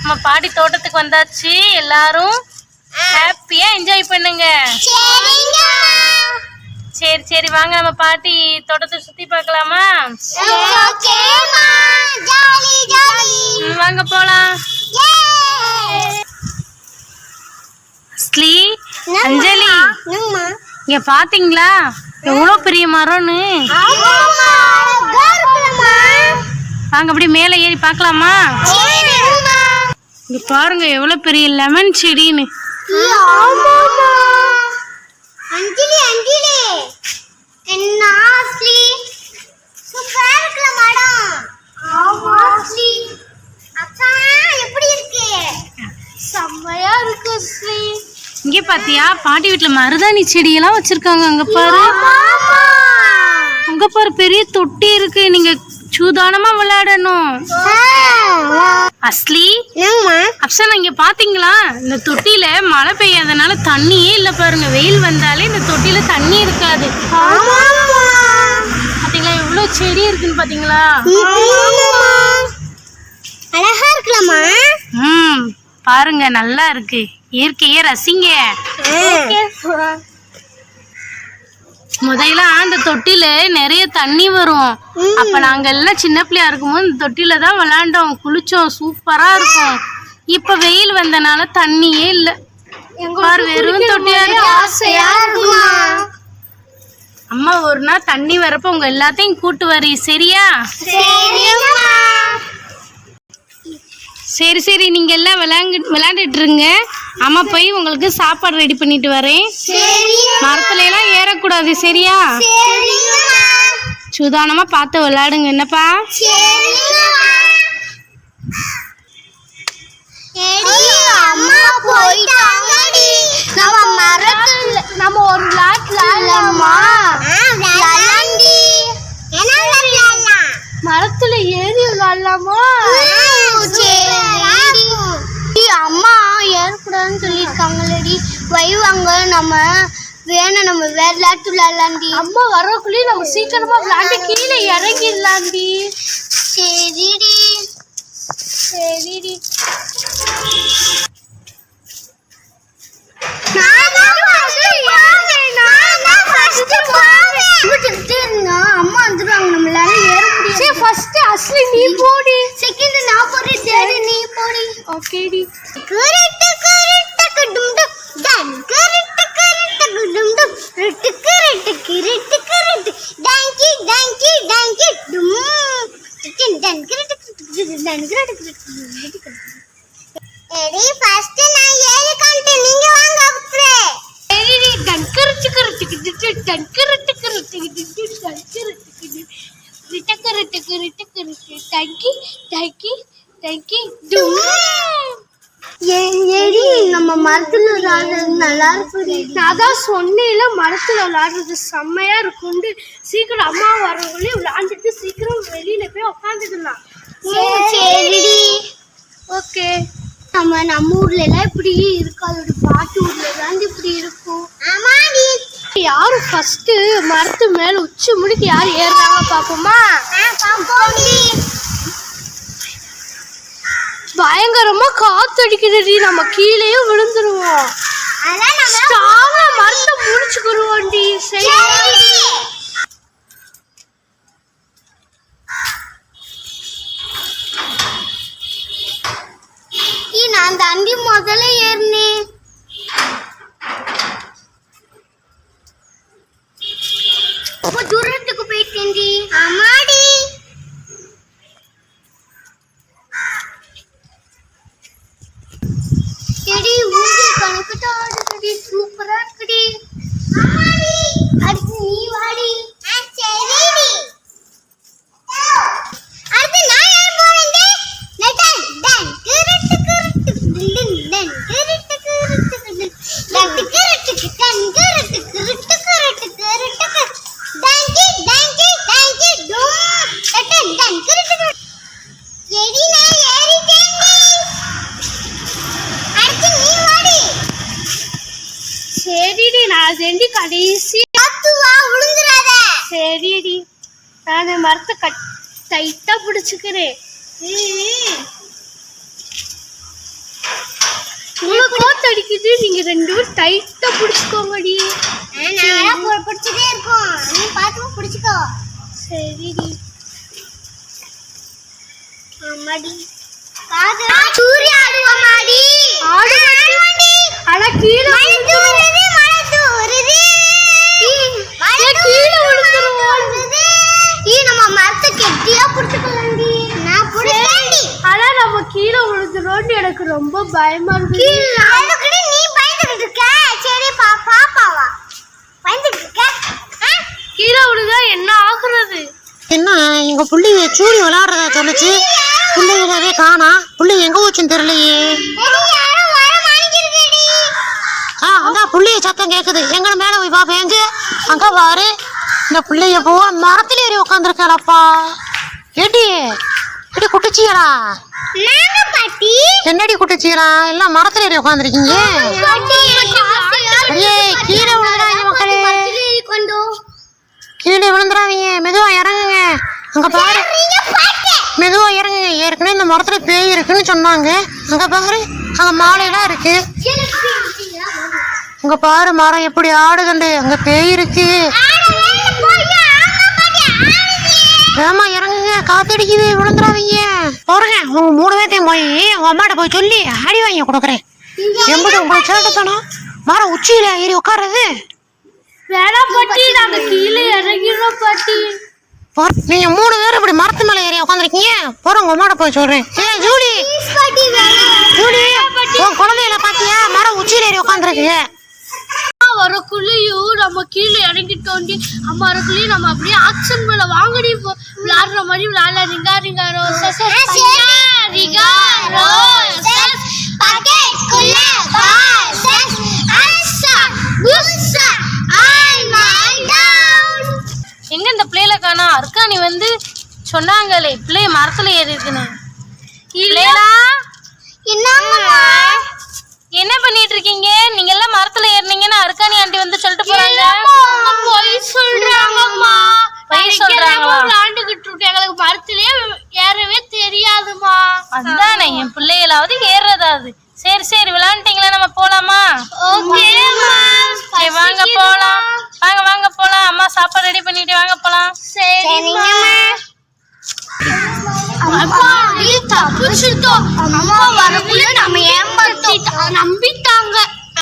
நம்ம பாட்டி தோட்டத்துக்கு வந்தாச்சு. எல்லாரும் ஹாப்பியா என்ஜாய் பண்ணுங்க. சரி சரி வாங்க நம்ம பாட்டி தோட்டத்தை சுத்தி பார்க்கலாமா? வாங்க போலாம். அஞ்சலி இங்க பாத்தீங்களா எவ்வளவு பெரிய மரம்னு? வாங்க அப்படி மேல ஏறி பார்க்கலாமா? இங்க பாருங்க எவ்வளவு பெரிய லெமன் செடின்னு. இங்க பாத்தியா பாட்டி வீட்டுல மருதாணி செடியெல்லாம் வச்சிருக்காங்க. அங்க பாரு, அங்க பாரு பெரிய தொட்டி இருக்கு. நீங்க சூதானமா விளையாடணும். அஸ்லி அப்சனா இங்க பாத்தீங்களா இந்த தொட்டியில மழை பெய்யாதனால தண்ணியே இல்ல பாருங்க. வெயில் வந்தாலே இந்த தொட்டியில தண்ணி இருக்காது. பாத்தீங்களா எவ்வளவு செடி இருக்குன்னு பாத்தீங்களா? அழகா இருக்கலாமா? பாருங்க நல்லா இருக்கு. இயற்கையே ரசிங்க. முதல்ல அந்த தொட்டில நிறைய தண்ணி வரும். அப்ப நாங்க எல்லாம் சின்ன பிள்ளையா இருக்கும்போது இந்த தொட்டில தான் விளையாண்டோம், குளிச்சோம், சூப்பரா இருக்கும். இப்ப வெயில் வந்தனால தண்ணியே இல்ல. வெறும் தொட்டியா இருக்கு. அம்மா ஒரு நாள் தண்ணி வரப்ப உங்க எல்லாத்தையும் கூட்டு வரி சரியா? சரி சரி நீங்க எல்லாம் விளையாண்டுட்டு இருங்க. அம்மா போய் உங்களுக்கு சாப்பாடு ரெடி பண்ணிட்டு வரேன். மரத்துல எல்லாம் ஏறக்கூடாது சரியா? சூதானமா பார்த்து விளையாடுங்க. என்னப்பா? நம்ம ஒரு மரத்துல ஏறி விளையாடலாமா? அம்மா ஏறக்கூடாதுன்னு சொல்லியிருக்காங்களடி. வைவாங்க நம்ம வேணும், நம்ம விளையாட்டு விளையாடலாண்டி. அம்மா வரக்குள்ளேயே நம்ம சீக்கிரமா விளையாண்டு கீழே இறங்கிடலாண்டி. சரிடி சரிடி. அம்மா வந்துருவாங்க, நம்மளால ஏற முடியாது. ஃபர்ஸ்ட் அஸ்லி நீ போடி, செகண்ட் நான் போறேன், தேர்ட் நீ போடி. ஓகேடி. கரெக்ட் கரெக்ட் குடும் டும் டன் கரெக்ட் கரெக்ட் குடும் டும் ரெட் கரெக்ட் கரெக்ட் கரெக்ட் டாங்கி டாங்கி டாங்கி டும் டின் டன் கரெக்ட் டன் கரெக்ட். எடி ஃபர்ஸ்ட் நான் ஏறி காண்டி, நீங்க வாங்க அப்ரே. எடி டன் கரெக்ட் கரெக்ட் டன் கரெக்ட் கரெக்ட் டன் கரெக்ட் நம்ம மரத்துல விளையாடுறது நல்லா இருக்கு. நான் தான் சொன்னேன்ல மரத்துல விளையாடுறது செம்மையா இருக்குண்டு. சீக்கிரம் அம்மா வரவங்களே விளையாண்டுட்டு சீக்கிரம் வெளியில போய் உட்காந்துக்கலாம். சரிடி ஓகே. நம்ம ஊர்ல எல்லாம் இப்படி இருக்காது, பாட்டு ஊர்ல தான் இப்படி இருக்கும். யாரு ஃபர்ஸ்ட் மரத்து மேல உச்சி முடிக்கு யாரு ஏறுறாங்க பாப்போமா? பயங்கரமா காத்தடிக்குதுடி, நம்ம கீழேயே விழுந்துருவோம். மரத்தை முடிச்சுக்குருவோண்டி. நான் தாண்டி முதல்ல ஏறினேன். தூரத்துக்கு போயிட்டேன்டி. ஆமாடி. எடி ஊஞ்சல் கணக்கிட்ட ஆடுடி, சூப்பரா இருக்குடி. ஆமாடி. அடுத்து நீ வாடி. சரிடி. அடுத்து நான் ஏன் போறேன்டி? நெட்டன் டன் கரெக்ட் கரெக்ட் டன் டன் கரெக்ட் கரெக்ட் டன் கரெக்ட் டன் கரெக்ட் கரெக்ட் கரெக்ட் கரெக்ட் டாங்கி டாங்கி டாங்கி டும் நெட்டன் டன் கரெக்ட். எடி நான் ஏறிட்டேன்டி. அடுத்து நீ வாடி. சரிடி நான் செண்டி கடைசி. பார்த்து வா, விழுந்துறாத. சரிடி. நான் மரத்தை டைட்டா பிடிச்சுக்கிறேன். உங்களுக்கு கோத்து அடிக்குது, நீங்க 2 பேரும் டைட்டா பிடிச்சுக்கோங்கடி. பிடிச்சதே இருக்கும், நீ பார்த்து பிடிச்சுக்கோ. சரிடி. அம்மாடி சூரிய ஆடுவாமாடி. ஆடுவாடி. ஆனா கீழே விழுந்துருது. கீழே விழுந்துருது. நம்ம மரத்தை கெட்டியா பிடிச்சுக்கலாம்டி. நான் பிடிச்சேன்டி. ஆனா நம்ம கீழே விழுந்துறோம்னு எனக்கு ரொம்ப பயமா இருக்கு. அதுக்கு நீ பயந்துட்டு இருக்க. சரி பாப்பாவா பயந்துட்டு இருக்க? கீழே விழுந்தா என்ன ஆகுறது? என்ன எங்க புள்ளைங்க சூடி விளையாடுறதா சொல்லுச்சு, பிள்ளைங்களவே காணா. பிள்ளைங்க எங்க போச்சுன்னு தெரியலையே. அதான் புள்ளைய சத்தம் கேக்குது. எங்க மேல போய் பாப்பேன். எங்க அங்க பாரு, இந்த பிள்ளைய போ மரத்துல ஏறி உட்காந்துருக்கேனப்பா. ஏடி எடி குட்டிச்சியலா? என்னடி குட்டிச்சியலா? எல்லாம் மரத்துல ஏறி உட்காந்துருக்கீங்க. கீழே விழுந்துடாதீங்க மக்களே, கீழே விழுந்துடாதீங்க. மெதுவா இறங்குங்க. அங்க பாரு, மெதுவா இறங்குங்க. ஏற்கனவே இந்த மரத்துல பேய் இருக்குன்னு சொன்னாங்க. அங்க பாரு, அங்க மாலையெல்லாம் இருக்கு. அங்க பாரு மரம் எப்படி ஆடுதுண்டு. அங்க பேய் இருக்கு. ஏமா இறங்குங்க, காத்தடிக்குது, விழுந்துடாதீங்க. போறேங்க. உங்க 3 பேர்த்தையும் போய் உங்க அம்மாட்ட போய் சொல்லி ஆடி வாங்கி கொடுக்குறேன். எம்பது உங்களுக்கு சேட்டத்தானோ மரம் உச்சியில ஏறி உட்காருது. வேணா பாட்டி, நாங்க கீழே இறங்கிடுறோம் பாட்டி. நீங்க 3 பேரும் இப்படி மரத்து மேல ஏறி உட்காந்துருக்கீங்க. போற உங்க அம்மாட்ட போய் சொல்றேன். ஜூலி, ஜூலி, உன் குழந்தையில பாத்தியா மரம் உச்சியில ஏறி உட்காந்துருக்கு. வரக்குள்ளேயும் நம்ம கீழே இறங்கிட்டோண்டி. அம்மா வரக்குள்ளேயும் நம்ம அப்படியே ஆக்ஷன் மேல வாங்கடி விளையாடுற மாதிரி விளையாடல. Ring a ring a roses ring a roses பாக்கெட்குள்ள பாசஸ் அஸ்ஸா புஸ்ஸா ஆல் மை டவுன். எங்க இந்த பிள்ளைல காணா? அர்க்காணி வந்து சொன்னாங்களே பிள்ளைய மரத்துல ஏறிதுன்னு. இல்லடா, என்னம்மா என்ன பண்ணிட்டு இருக்கீங்க? நீங்க எல்லாம் மரத்துல ஏறினீங்கன்னு அர்க்காணி ஆண்டி வந்து சொல்லிட்டு போறாங்க. போய் சொல்றாங்கம்மா. போய் சொல்றாங்களா? விளையாண்டுகிட்டு இருக்கேன், எங்களுக்கு மரத்திலே ஏறவே தெரியாதுமா. அதானே, என் பிள்ளைகளாவது ஏறுறதாவது. சரி சரி, விளையாண்டுட்டீங்களா? நம்ம போலாமா? ஓகேம்மா. வாங்க போலாம். வாங்க வாங்க போலாம். அம்மா சாப்பாடு ரெடி பண்ணிட்டு வாங்க போலாம். சரிம்மா. அப்பா நீ தப்பிச்சிட்டோம். அம்மா வரக்குள்ள நம்ம ஏமாத்திட்டோம், நம்பிட்டாங்க.